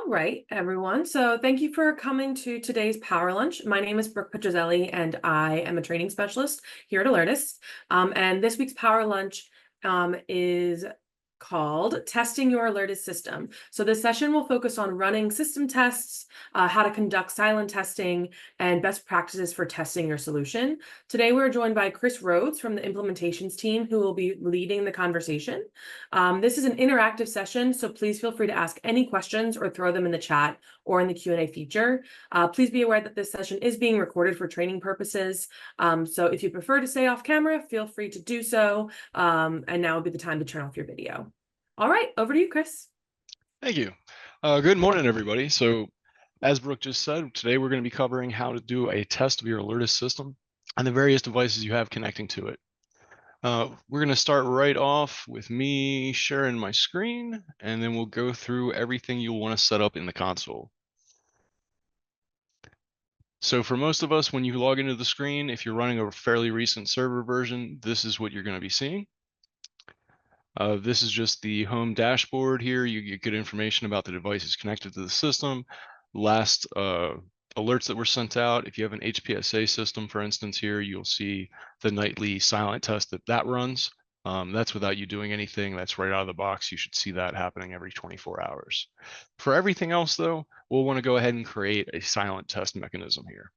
right, everyone. So thank you for coming to today's Power Lunch. My name is Brooke Petrozelli, and I am a training specialist here at Alertus. And this week's Power Lunch is called Testing Your Alertus System. So this session will focus on running system tests, how to conduct silent testing, and best practices for testing your solution. Today, we're joined by Chris Rhodes from the implementations team, who will be leading the conversation. This is an interactive session, so please feel free to ask any questions or throw them in the chat or in the Q&A feature. Please be aware that this session is being recorded for training purposes. So if you prefer to stay off camera, feel free to do so. And now would be the time to turn off your video. All right, over to you, Chris. Thank you. Good morning, everybody. So as Brooke just said, today we're going to be covering how to do a test of your Alertus system and the various devices you have connecting to it. We're going to start right off with me sharing my screen, and then we'll go through everything you'll want to set up in the console. So for most of us, when you log into the screen, if you're running a fairly recent server version, this is what you're going to be seeing. This is just the home dashboard here. You get good information about the devices connected to the system, last alerts that were sent out. If you have an HPSA system, for instance, here, you'll see the nightly silent test that runs. That's without you doing anything. That's right out of the box. You should see that happening every 24 hours. For everything else, though, we'll want to go ahead and create a silent test mechanism here.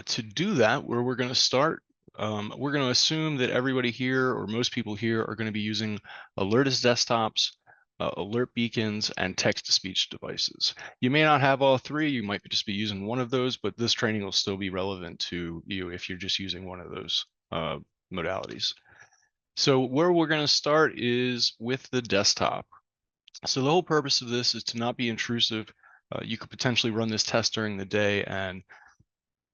To do that, where we're going to start, we're going to assume that everybody here, or most people here, are going to be using Alertus desktops, alert beacons, and text-to-speech devices. You may not have all three. You might just be using one of those, but this training will still be relevant to you if you're just using one of those modalities. So where we're going to start is with the desktop. So the whole purpose of this is to not be intrusive. You could potentially run this test during the day, and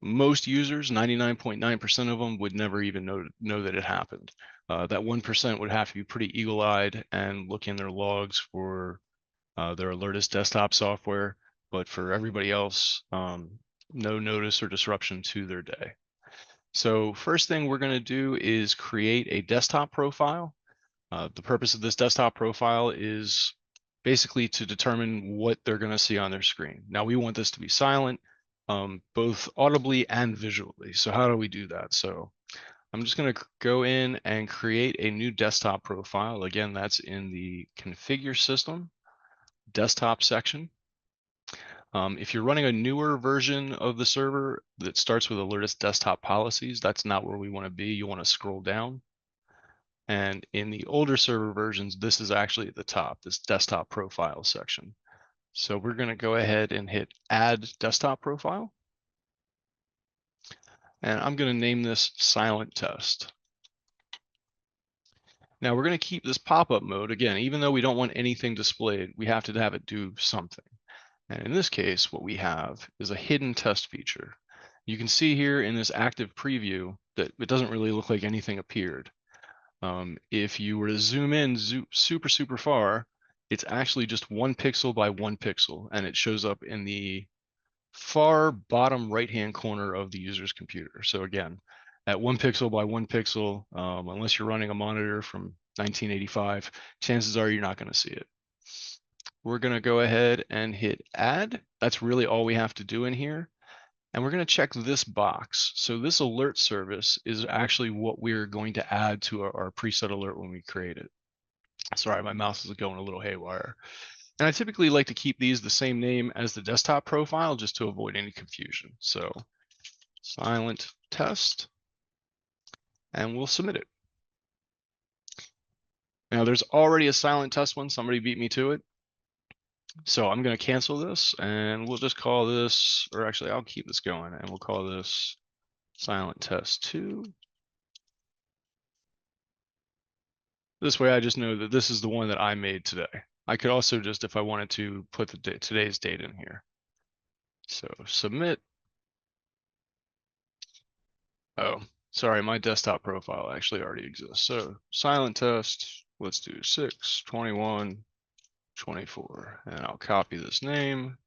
most users, 99.9% of them, would never even know that it happened. That 1% would have to be pretty eagle-eyed and look in their logs for their Alertus desktop software, but for everybody else, no notice or disruption to their day. So first thing we're going to do is create a desktop profile. The purpose of this desktop profile is basically to determine what they're going to see on their screen. Now, we want this to be silent, both audibly and visually. So how do we do that? So I'm just going to go in and create a new desktop profile. Again, that's in the configure system desktop section. If you're running a newer version of the server that starts with Alertus desktop policies, that's not where we want to be. You want to scroll down. And in the older server versions, this is actually at the top, this desktop profile section. So we're going to go ahead and hit add desktop profile. And I'm going to name this silent test. Now we're going to keep this pop-up mode. Again, even though we don't want anything displayed, we have to have it do something. And in this case, what we have is a hidden test feature. You can see here in this active preview that it doesn't really look like anything appeared. If you were to zoom in super far, it's actually just 1 pixel by 1 pixel, and it shows up in the far bottom right-hand corner of the user's computer. So again, at 1 pixel by 1 pixel, unless you're running a monitor from 1985, chances are you're not going to see it. We're going to go ahead and hit add. That's really all we have to do in here. And we're going to check this box. So this alert service is actually what we're going to add to our preset alert when we create it. Sorry, my mouse is going a little haywire. And I typically like to keep these the same name as the desktop profile just to avoid any confusion. So silent test, and we'll submit it. Now there's already a silent test one. Somebody beat me to it. So I'm going to cancel this, and we'll just call this, or actually I'll keep this going, and we'll call this silent test 2. This way I just know that this is the one that I made today. I could also just, if I wanted to, put the today's date in here. So submit. Oh, sorry, my desktop profile actually already exists. So silent test, let's do 6/21/24, and I'll copy this name,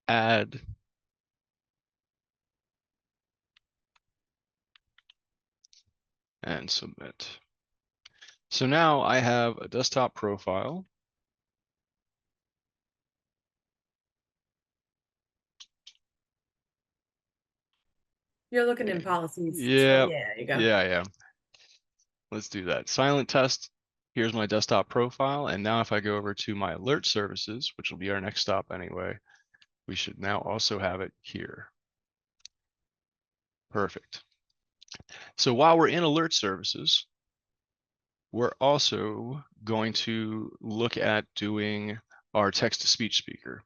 add, and submit. So now I have a desktop profile You're looking in policies. So Yeah, yeah, there you go. yeah. Let's do that. Silent test. Here's my desktop profile. And now if I go over to my alert services, which will be our next stop anyway, we should now also have it here. Perfect. So while we're in alert services, we're also going to look at doing our text-to-speech speaker.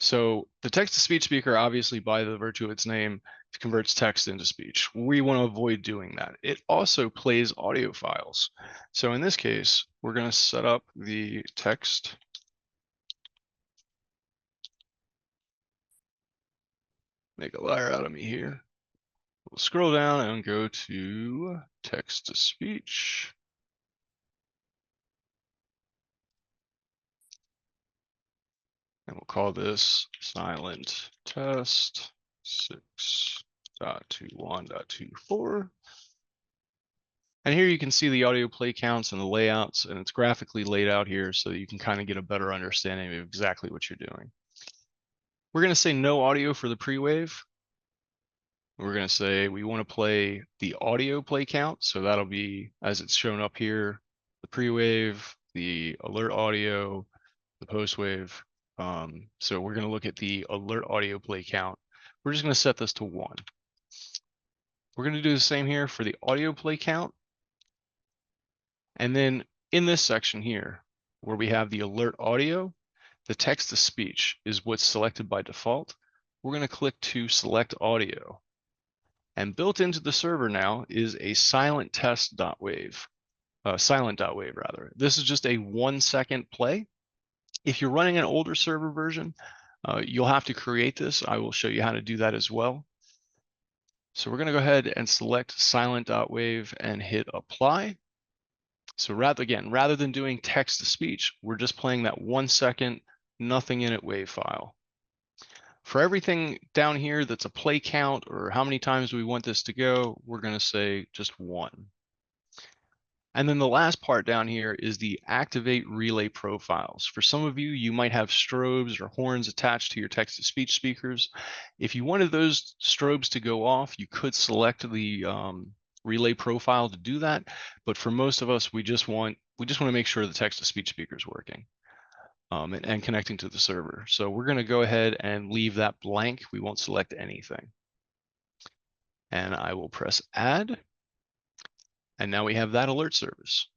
So the text-to-speech speaker, obviously by the virtue of its name, converts text into speech. We want to avoid doing that. It also plays audio files. So in this case, we're going to set up the text. Make a liar out of me here. We'll scroll down and go to text-to-speech. And we'll call this silent test 6.21.24. And here you can see the audio play counts and the layouts, and it's graphically laid out here so that you can kind of get a better understanding of exactly what you're doing. We're going to say no audio for the pre-wave. We're going to say we want to play the audio play count. So that'll be, as it's shown up here, the pre-wave, the alert audio, the post-wave. So we're going to look at the alert audio play count. We're just going to set this to 1. We're going to do the same here for the audio play count. And then in this section here, where we have the alert audio, the text to speech is what's selected by default. We're going to click to select audio. And built into the server now is a silent test.wave, silent.wave rather. This is just a 1-second play. If you're running an older server version, you'll have to create this. I will show you how to do that as well. So we're going to go ahead and select silent.wave and hit apply. So rather than doing text to speech, we're just playing that 1-second, nothing in it wave file. For everything down here that's a play count or how many times do we want this to go, we're going to say just 1. And then the last part down here is the activate relay profiles. For some of you, you might have strobes or horns attached to your text-to-speech speakers. If you wanted those strobes to go off, you could select the relay profile to do that. But for most of us, we just want to make sure the text-to-speech speaker is working and connecting to the server. So we're going to go ahead and leave that blank. We won't select anything. And I will press add. And now we have that alert service.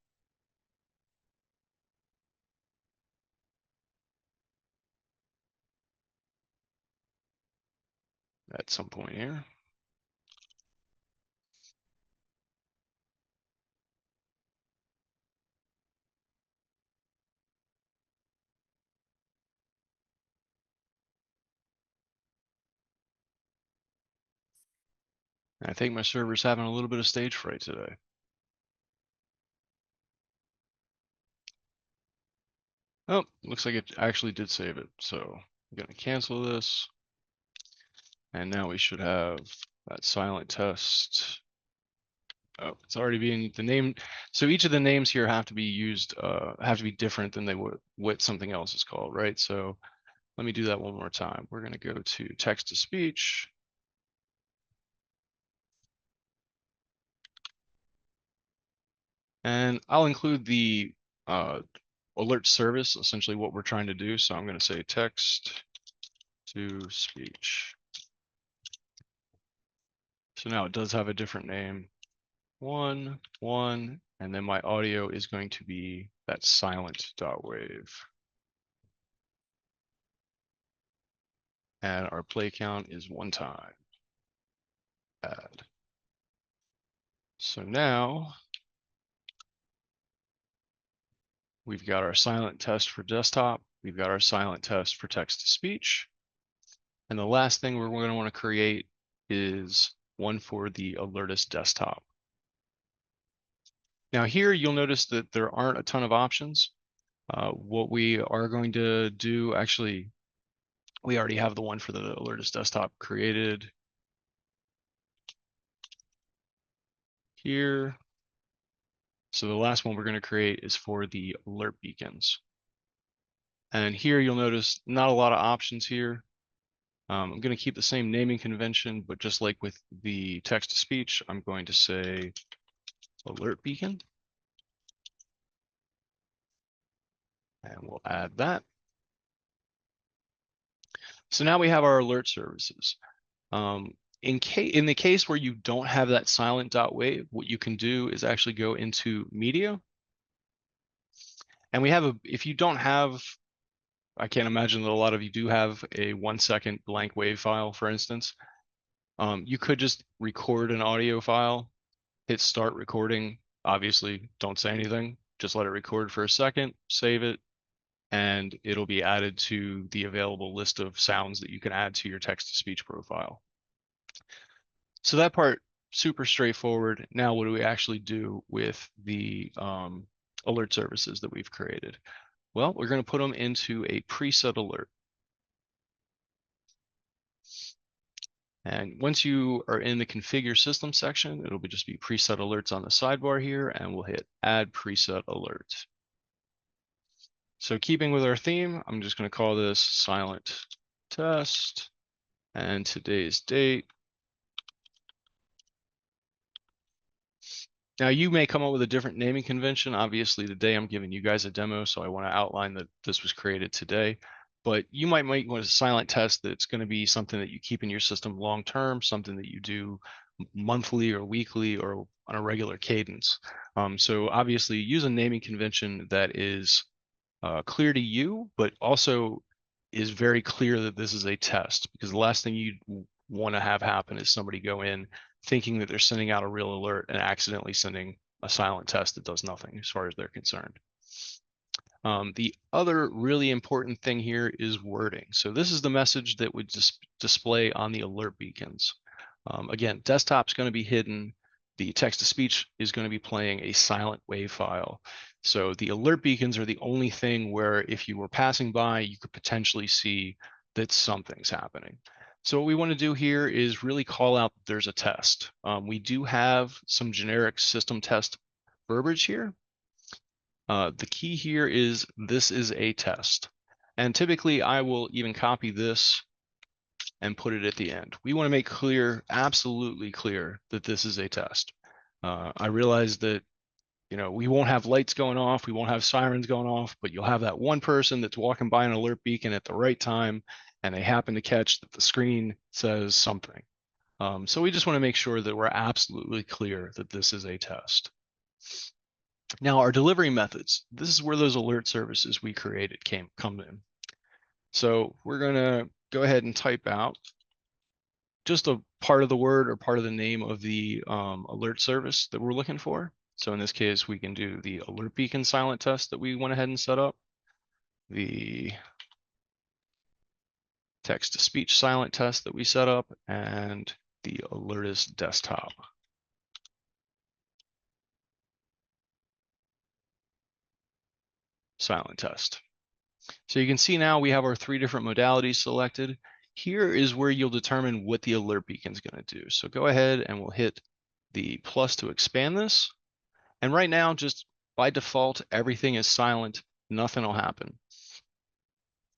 At some point here. I think my server's having a little bit of stage fright today. Oh, looks like it actually did save it. So I'm going to cancel this. And now we should have that silent test. Oh, it's already being the name. So each of the names here have to be used, have to be different than they would what something else is called, right? So let me do that one more time. We're going to go to text to speech. And I'll include the alert service, essentially what we're trying to do. So I'm going to say text to speech. So now it does have a different name. 1, 1, and then my audio is going to be that silent.wave. And our play count is 1 time. Add. So now we've got our silent test for desktop. We've got our silent test for text to speech. And the last thing we're going to want to create is one for the Alertus desktop. Now here you'll notice that there aren't a ton of options. What we are going to do, actually, we already have the one for the Alertus desktop created here. So the last one we're going to create is for the alert beacons. And here you'll notice not a lot of options here. I'm going to keep the same naming convention, but just like with the text to speech, I'm going to say alert beacon. And we'll add that. So now we have our alert services. In the case where you don't have that silent.wave, what you can do is actually go into media. And we have if you don't have, I can't imagine that a lot of you do have a 1 second blank wave file, for instance. You could just record an audio file, hit start recording. Obviously, don't say anything. Just let it record for a second, save it, and it'll be added to the available list of sounds that you can add to your text-to-speech profile. So that part, super straightforward. Now, what do we actually do with the alert services that we've created? Well, we're going to put them into a preset alert. And once you are in the configure system section, it'll just be preset alerts on the sidebar here, and we'll hit add preset alert. So keeping with our theme, I'm just going to call this silent test and today's date. Now you may come up with a different naming convention. Obviously today I'm giving you guys a demo, so I want to outline that this was created today. But you might want a silent test that's going to be something that you keep in your system long term, something that you do monthly or weekly or on a regular cadence. So obviously use a naming convention that is clear to you, but also is very clear that this is a test, because the last thing you want to have happen is somebody go in thinking that they're sending out a real alert and accidentally sending a silent test that does nothing as far as they're concerned. The other really important thing here is wording. So this is the message that would display on the alert beacons. Again, desktop's going to be hidden. The text-to-speech is going to be playing a silent wave file. So the alert beacons are the only thing where if you were passing by, you could potentially see that something's happening. So what we want to do here is really call out that there's a test. We do have some generic system test verbiage here. The key here is this is a test. And typically I will even copy this and put it at the end. We want to make clear, absolutely clear, that this is a test. I realize that, you know, we won't have lights going off, we won't have sirens going off, but you'll have that one person that's walking by an alert beacon at the right time, and they happen to catch that the screen says something. So we just want to make sure that we're absolutely clear that this is a test. Now, our delivery methods, this is where those alert services we created come in. So we're going to go ahead and type out just a part of the word or part of the name of the alert service that we're looking for. So in this case, we can do the alert beacon silent test that we went ahead and set up, the text to speech silent test that we set up, and the Alertus desktop silent test. So you can see now we have our 3 different modalities selected. Here is where you'll determine what the alert beacon is going to do. So go ahead and we'll hit the plus to expand this. And right now, just by default, everything is silent. Nothing will happen.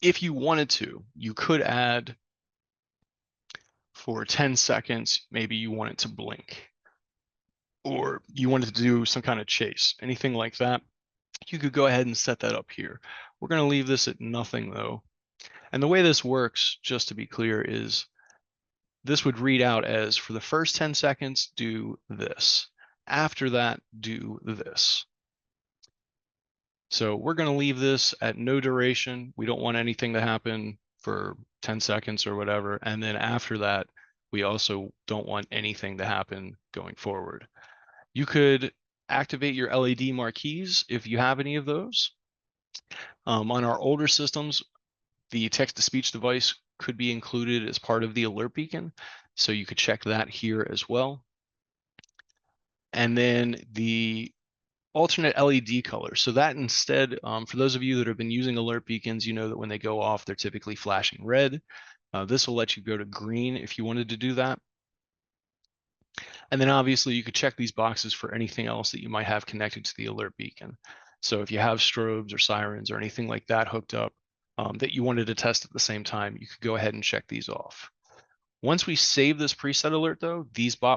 If you wanted to, you could add for 10 seconds, maybe you want it to blink, or you wanted to do some kind of chase, anything like that. You could go ahead and set that up here. We're going to leave this at nothing though. And the way this works, just to be clear, is this would read out as for the first 10 seconds, do this. After that, do this. So we're going to leave this at no duration. We don't want anything to happen for 10 seconds or whatever. And then after that, we also don't want anything to happen going forward. You could activate your LED marquees if you have any of those. On our older systems, the text-to-speech device could be included as part of the alert beacon. So you could check that here as well. And then the alternate LED color. So that instead, for those of you that have been using alert beacons, you know that when they go off, they're typically flashing red. This will let you go to green if you wanted to do that. And then obviously you could check these boxes for anything else that you might have connected to the alert beacon. So if you have strobes or sirens or anything like that hooked up, that you wanted to test at the same time, you could go ahead and check these off. Once we save this preset alert though,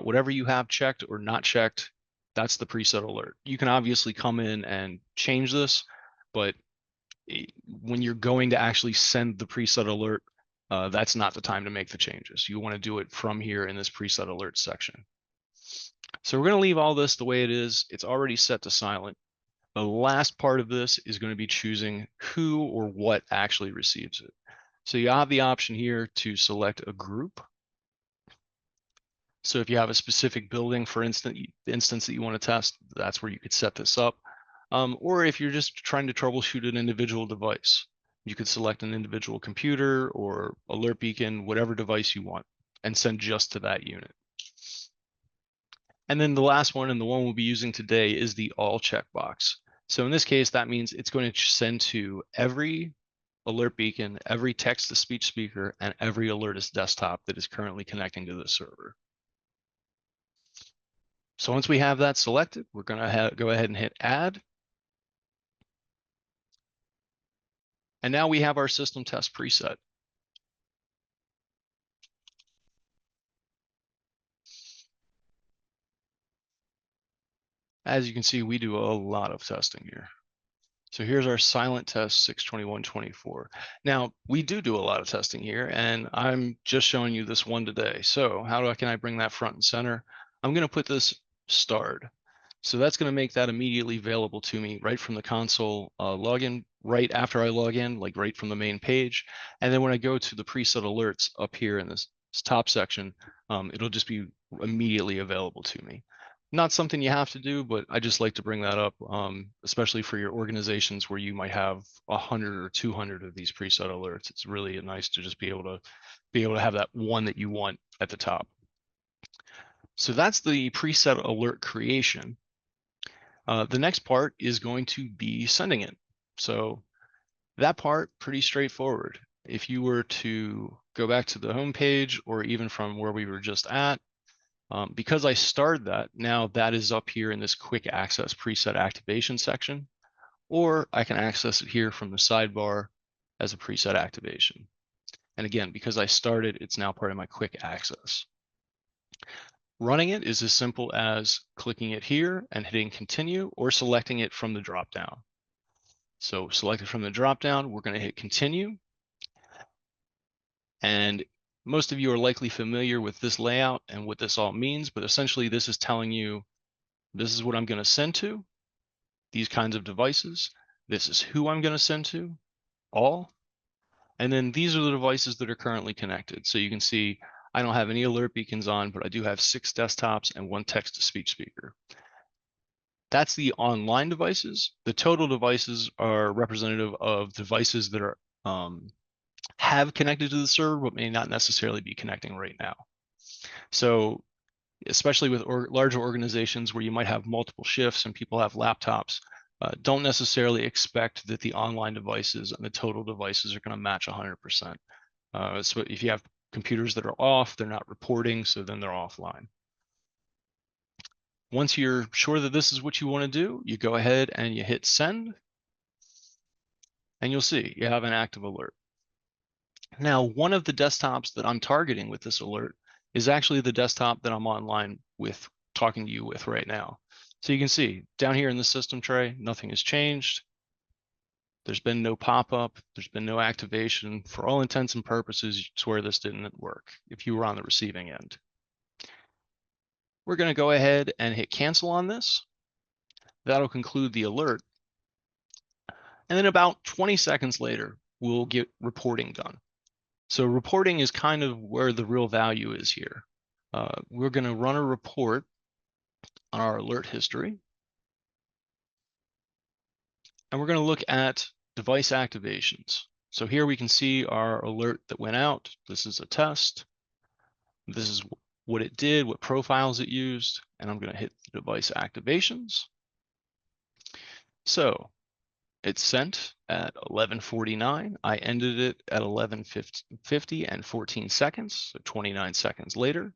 whatever you have checked or not checked, that's the preset alert. You can obviously come in and change this, but when you're going to actually send the preset alert, that's not the time to make the changes. You want to do it from here in this preset alert section. So we're going to leave all this the way it is. It's already set to silent. The last part of this is going to be choosing who or what actually receives it. So you have the option here to select a group. So if you have a specific building, for instance, that you want to test, that's where you could set this up. Or if you're just trying to troubleshoot an individual device, you could select an individual computer or alert beacon, whatever device you want, and send just to that unit. And then the last one, and the one we'll be using today, is the all checkbox. So in this case, that means it's going to send to every alert beacon, every text-to-speech speaker, and every Alertus desktop that is currently connecting to the server. So once we have that selected, we're going to go ahead and hit add. And now we have our system test preset. As you can see, we do a lot of testing here. So here's our silent test 62124. Now, we do a lot of testing here, and I'm just showing you this one today. So can I bring that front and center? I'm going to put this starred. So that's going to make that immediately available to me right from the console login, right after I log in, like right from the main page. And then when I go to the preset alerts up here in this top section, it'll just be immediately available to me. Not something you have to do, but I just like to bring that up, especially for your organizations where you might have 100 or 200 of these preset alerts. It's really nice to just be able to have that one that you want at the top. So that's the preset alert creation. The next part is going to be sending it. So that part, pretty straightforward. If you were to go back to the home page or even from where we were just at, because I started that, now that is up here in this quick access preset activation section, or I can access it here from the sidebar as a preset activation. And again, because I started, it's now part of my quick access. Running it is as simple as clicking it here and hitting continue, or selecting it from the dropdown. So select it from the dropdown, we're going to hit continue. And most of you are likely familiar with this layout and what this all means, but essentially this is telling you, this is what I'm going to send to, these kinds of devices. This is who I'm going to send to, all. And then these are the devices that are currently connected. So you can see I don't have any alert beacons on, but I do have 6 desktops and 1 text-to-speech speaker. That's the online devices. The total devices are representative of devices that are have connected to the server, but may not necessarily be connecting right now. So especially with larger organizations where you might have multiple shifts and people have laptops, don't necessarily expect that the online devices and the total devices are going to match 100%. So if you have computers that are off, they're not reporting, so then they're offline. Once you're sure that this is what you want to do, you go ahead and you hit send, and you'll see you have an active alert. Now, one of the desktops that I'm targeting with this alert is actually the desktop that I'm online with, talking to you with right now. So you can see down here in the system tray, nothing has changed. There's been no pop-up. There's been no activation. For all intents and purposes, you swear this didn't work if you were on the receiving end. We're going to go ahead and hit cancel on this. That'll conclude the alert. And then about 20 seconds later, we'll get reporting done. So reporting is kind of where the real value is here. We're going to run a report on our alert history. And we're going to look at device activations. So here we can see our alert that went out. This is a test. This is what it did, what profiles it used, and I'm going to hit the device activations. So it's sent at 11:49. I ended it at 11:50 and 14 seconds, so 29 seconds later.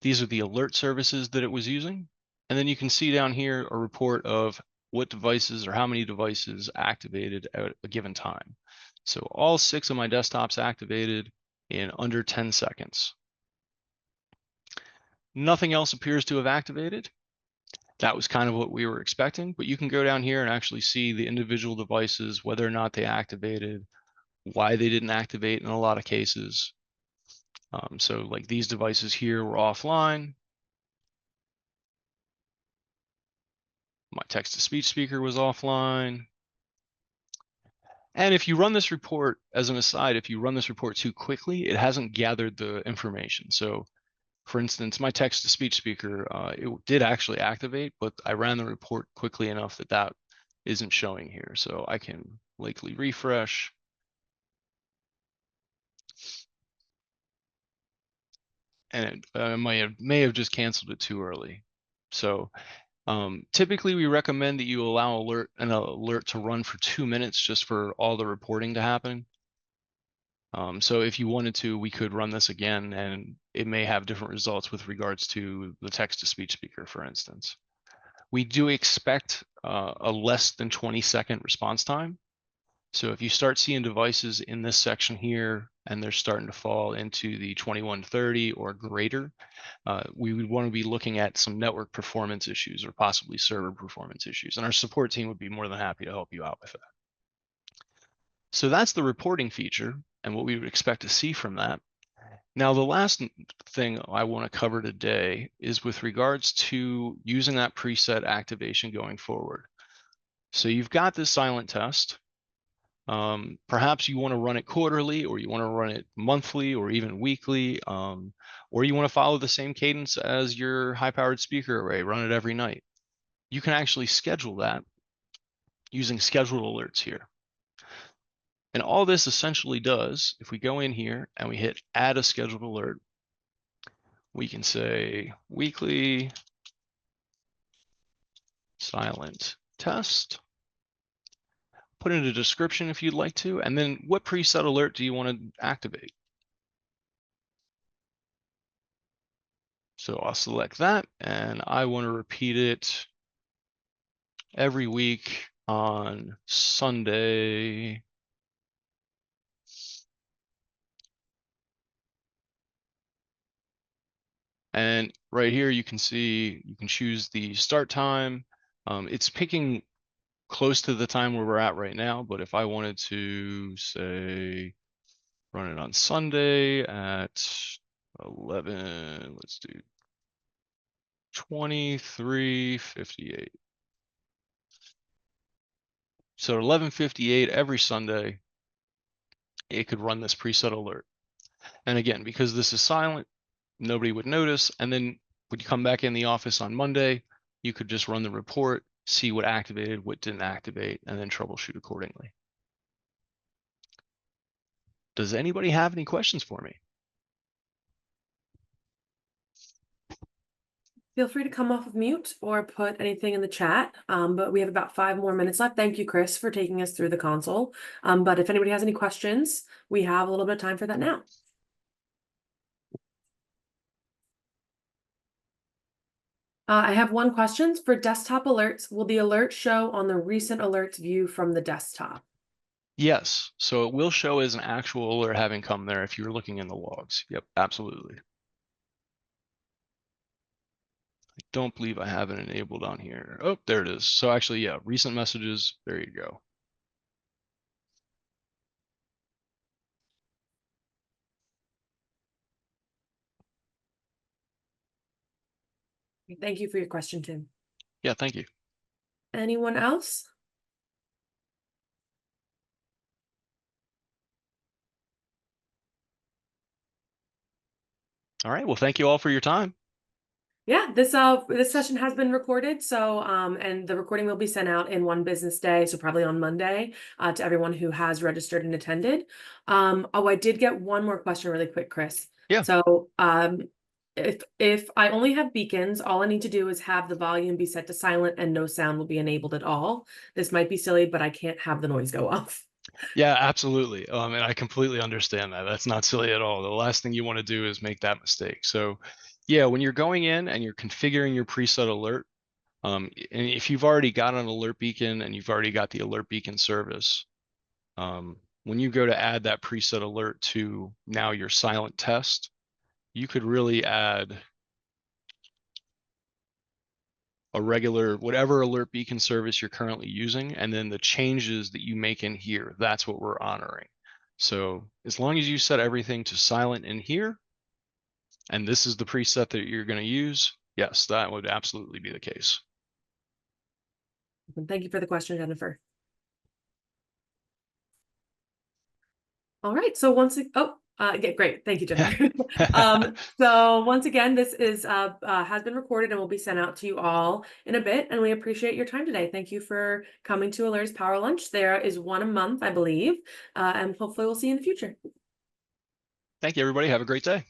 These are the alert services that it was using. And then you can see down here a report of what devices or how many devices activated at a given time. So all 6 of my desktops activated in under 10 seconds. Nothing else appears to have activated. That was kind of what we were expecting, but you can go down here and actually see the individual devices, whether or not they activated, why they didn't activate in a lot of cases. So like these devices here were offline. My text-to-speech speaker was offline. And if you run this report, as an aside, if you run this report too quickly, it hasn't gathered the information. So for instance, my text-to-speech speaker, it did actually activate, but I ran the report quickly enough that that isn't showing here. So I can likely refresh. And it may have just canceled it too early. So typically we recommend that you allow an alert to run for 2 minutes just for all the reporting to happen. So if you wanted to, we could run this again and it may have different results with regards to the text-to-speech speaker, for instance. We do expect a less than 20-second response time. So if you start seeing devices in this section here and they're starting to fall into the 21 to 30 or greater, we would want to be looking at some network performance issues or possibly server performance issues. And our support team would be more than happy to help you out with that. So that's the reporting feature and what we would expect to see from that. Now, the last thing I want to cover today is with regards to using that preset activation going forward. So you've got this silent test. Perhaps you want to run it quarterly, or you want to run it monthly, or even weekly, or you want to follow the same cadence as your high-powered speaker array, run it every night. You can actually schedule that using scheduled alerts here. And all this essentially does, if we go in here and we hit add a scheduled alert, we can say weekly silent test, put in a description if you'd like to, and then what preset alert do you want to activate? So I'll select that and I want to repeat it every week on Sunday. And right here, you can see, you can choose the start time. It's picking close to the time where we're at right now, but if I wanted to say, run it on Sunday at 11, let's do 23:58. So 11:58 every Sunday, it could run this preset alert. And again, because this is silent, nobody would notice. And then when you come back in the office on Monday, you could just run the report, see what activated, what didn't activate, and then troubleshoot accordingly. Does anybody have any questions for me? Feel free to come off of mute or put anything in the chat, but we have about 5 more minutes left. Thank you, Chris, for taking us through the console. But if anybody has any questions, we have a little bit of time for that now. I have one question. For desktop alerts, will the alert show on the recent alerts view from the desktop? Yes, so it will show as an actual alert having come there if you're looking in the logs. Yep, absolutely. I don't believe I have it enabled on here. Oh, there it is. So actually, yeah, recent messages, there you go. Thank you for your question, Tim. Yeah, thank you. Anyone else? All right, well, thank you all for your time. Yeah, this session has been recorded, so and the recording will be sent out in 1 business day, so probably on Monday, to everyone who has registered and attended. Oh, I did get one more question really quick, Chris. Yeah. So if I only have beacons, all I need to do is have the volume be set to silent and no sound will be enabled at all. This might be silly, but I can't have the noise go off. Yeah, absolutely. And I completely understand that. That's not silly at all. The last thing you want to do is make that mistake. So yeah, when you're going in and you're configuring your preset alert, And if you've already got an alert beacon and you've already got the alert beacon service, when you go to add that preset alert to now your silent test, you could really add a regular, whatever alert beacon service you're currently using, and then the changes that you make in here, that's what we're honoring. So as long as you set everything to silent in here, and this is the preset that you're going to use, yes, that would absolutely be the case. Thank you for the question, Jennifer. All right, so yeah, great. Thank you, Jennifer. So once again, this has been recorded and will be sent out to you all in a bit, and we appreciate your time today. Thank you for coming to Alertus Power Lunch. There is one a month, I believe, and hopefully we'll see you in the future. Thank you, everybody. Have a great day.